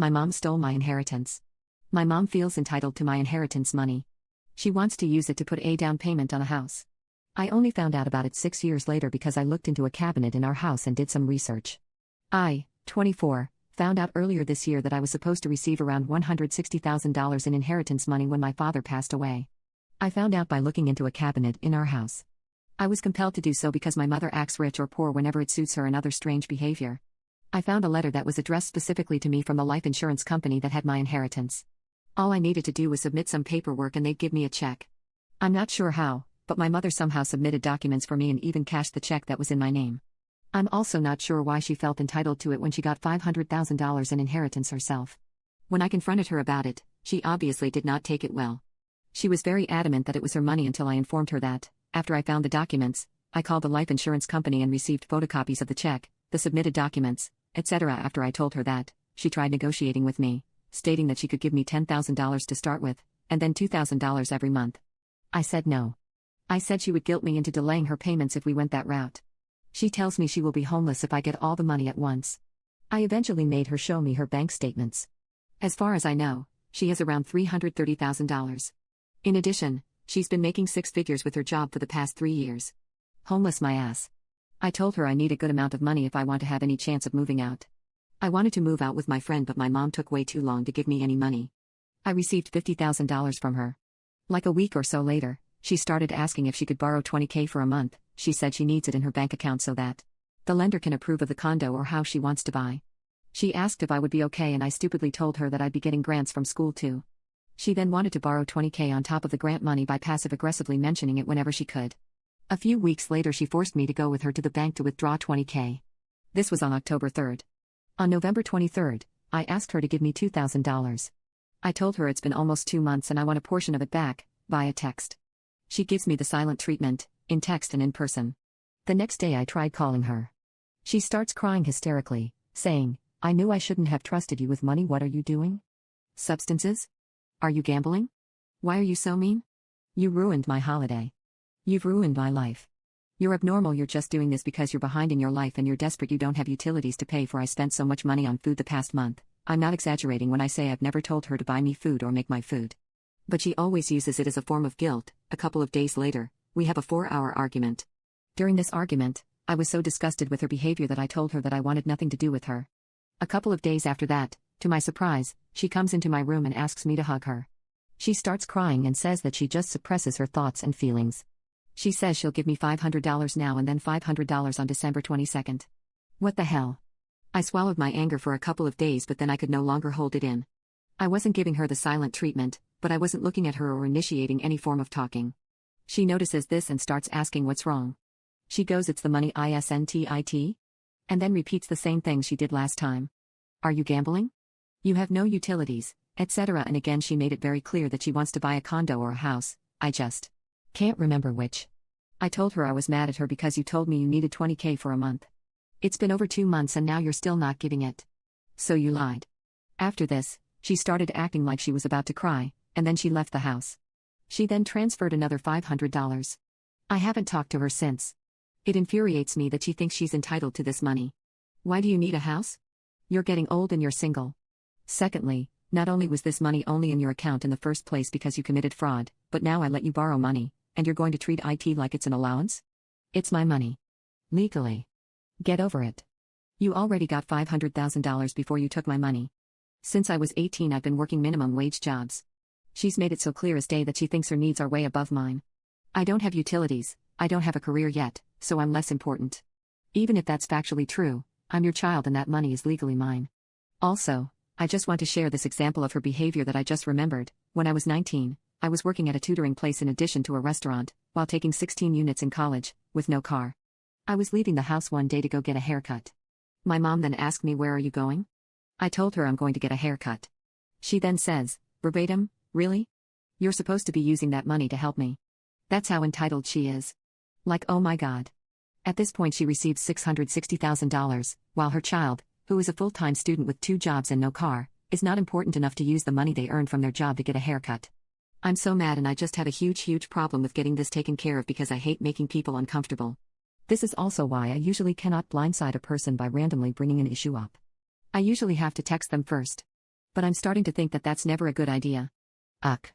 My mom stole my inheritance. My mom feels entitled to my inheritance money. She wants to use it to put a down payment on a house. I only found out about it 6 years later because I looked into a cabinet in our house and did some research. I, 24, found out earlier this year that I was supposed to receive around $160,000 in inheritance money when my father passed away. I found out by looking into a cabinet in our house. I was compelled to do so because my mother acts rich or poor whenever it suits her and other strange behavior. I found a letter that was addressed specifically to me from the life insurance company that had my inheritance. All I needed to do was submit some paperwork and they'd give me a check. I'm not sure how, but my mother somehow submitted documents for me and even cashed the check that was in my name. I'm also not sure why she felt entitled to it when she got $500,000 in inheritance herself. When I confronted her about it, she obviously did not take it well. She was very adamant that it was her money until I informed her that, after I found the documents, I called the life insurance company and received photocopies of the check, the submitted documents, etc. After I told her that, she tried negotiating with me, stating that she could give me $10,000 to start with, and then $2,000 every month. I said no. I said she would guilt me into delaying her payments if we went that route. She tells me she will be homeless if I get all the money at once. I eventually made her show me her bank statements. As far as I know, she has around $330,000. In addition, she's been making 6 figures with her job for the past 3 years. Homeless my ass. I told her I need a good amount of money if I want to have any chance of moving out. I wanted to move out with my friend, but my mom took way too long to give me any money. I received $50,000 from her. Like a week or so later, she started asking if she could borrow $20,000 for a month. She said she needs it in her bank account so that the lender can approve of the condo or house she wants to buy. She asked if I would be okay and I stupidly told her that I'd be getting grants from school too. She then wanted to borrow $20,000 on top of the grant money by passive-aggressively mentioning it whenever she could. A few weeks later she forced me to go with her to the bank to withdraw $20,000. This was on October 3rd. On November 23rd, I asked her to give me $2,000. I told her it's been almost 2 months and I want a portion of it back, via text. She gives me the silent treatment, in text and in person. The next day I tried calling her. She starts crying hysterically, saying, "I knew I shouldn't have trusted you with money. What are you doing? Substances? Are you gambling? Why are you so mean? You ruined my holiday. You've ruined my life. You're abnormal. You're just doing this because you're behind in your life and you're desperate. You don't have utilities to pay for. I spent so much money on food the past month. I'm not exaggerating when I say I've never told her to buy me food or make my food. But she always uses it as a form of guilt." A couple of days later, we have a 4-hour argument. During this argument, I was so disgusted with her behavior that I told her that I wanted nothing to do with her. A couple of days after that, to my surprise, she comes into my room and asks me to hug her. She starts crying and says that she just suppresses her thoughts and feelings. She says she'll give me $500 now and then $500 on December 22nd. What the hell? I swallowed my anger for a couple of days, but then I could no longer hold it in. I wasn't giving her the silent treatment, but I wasn't looking at her or initiating any form of talking. She notices this and starts asking what's wrong. She goes, "It's the money, isn't?" And then repeats the same thing she did last time. "Are you gambling? You have no utilities," etc. And again she made it very clear that she wants to buy a condo or a house. I just can't remember which. I told her I was mad at her because you told me you needed $20,000 for a month. It's been over 2 months and now you're still not giving it. So you lied. After this, she started acting like she was about to cry, and then she left the house. She then transferred another $500. I haven't talked to her since. It infuriates me that she thinks she's entitled to this money. Why do you need a house? You're getting old and you're single. Secondly, not only was this money only in your account in the first place because you committed fraud, but now I let you borrow money, and you're going to treat it like it's an allowance? It's my money. Legally. Get over it. You already got $500,000 before you took my money. Since I was 18 I've been working minimum wage jobs. She's made it so clear as day that she thinks her needs are way above mine. I don't have utilities, I don't have a career yet, so I'm less important. Even if that's factually true, I'm your child and that money is legally mine. Also, I just want to share this example of her behavior that I just remembered. When I was 19, I was working at a tutoring place in addition to a restaurant, while taking 16 units in college, with no car. I was leaving the house one day to go get a haircut. My mom then asked me, "Where are you going?" I told her I'm going to get a haircut. She then says, verbatim, "Really? You're supposed to be using that money to help me." That's how entitled she is. Like, oh my god. At this point she received $660,000, while her child, who is a full-time student with 2 jobs and no car, is not important enough to use the money they earned from their job to get a haircut. I'm so mad and I just had a huge problem with getting this taken care of because I hate making people uncomfortable. This is also why I usually cannot blindside a person by randomly bringing an issue up. I usually have to text them first. But I'm starting to think that that's never a good idea. Ugh.